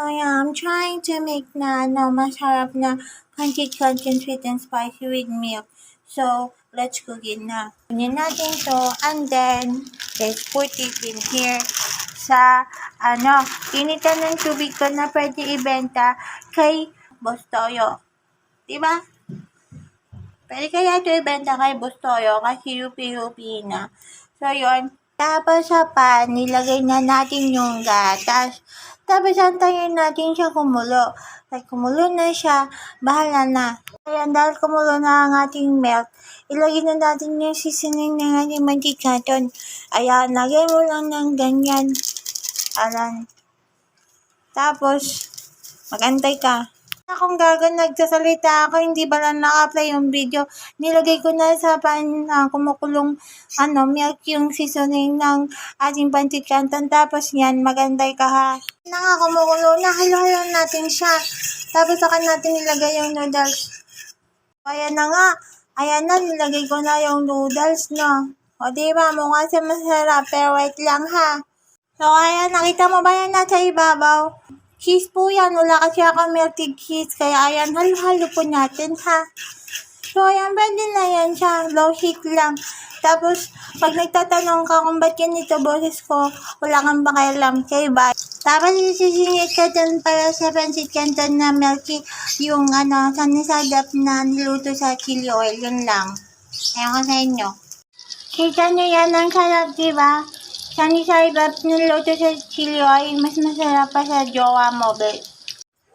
yeah, I'm trying to make na masarap na pancit canton sweet and spicy with milk. So, let's cook it na. Kunin natin to and then, let's put it in here sa, initan ng tubig ko na pwede ibenta kay Boss Toyo. Diba? Pwede kaya ito ibenta kay Boss Toyo kasi UP-UP na. So, yun. Tapos sa pan, nilagay na natin yung gatas. Tapos antayin natin siya kumulo. At kumulo na siya, bahala na. Ayan, dahil kumulo na ang ating milk, ilagay na natin yung seasoning ng ating pancit canton. Ayan, lagay mo lang ng ganyan. Ayan. Tapos, magantay ka. Kung nagsasalita ako, hindi ba lang naka-play yung video, nilagay ko na sa pan kumukulong milk yung seasoning ng ating pancit canton. Tapos yan, magantay ka ha. Kumukulo na, halo-halo natin siya. Tapos saka natin nilagay yung noodles. Ayan na nga, ayan na, nilagay ko na yung noodles, no. O diba, mukha siya masarap, pero wait lang ha. So ayan, nakita mo ba yan nasa ibabaw? Cheese po yan. Wala kasi ako melted cheese. Kaya ayan, halo-halo po natin ha. So ayan, pwede na yan siya. Low heat lang. Tapos, pag nagtatanong ka kung ba't ganito boses ko, wala kang pakialam kay bye. Tapos isisingit ka dun para sa pancit canton na milky yung sanisadap na niluto sa chili oil. Yun lang. Ayan ko sa inyo. Kita nyo yan ang sarap, diba? Sunny side up niluto sa chili oil, mas masarap pa sa jowa mo, babe.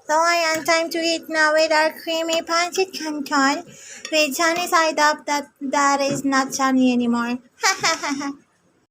So, ayan, time to eat now with our creamy pancit canton with sunny side up that is not sunny anymore.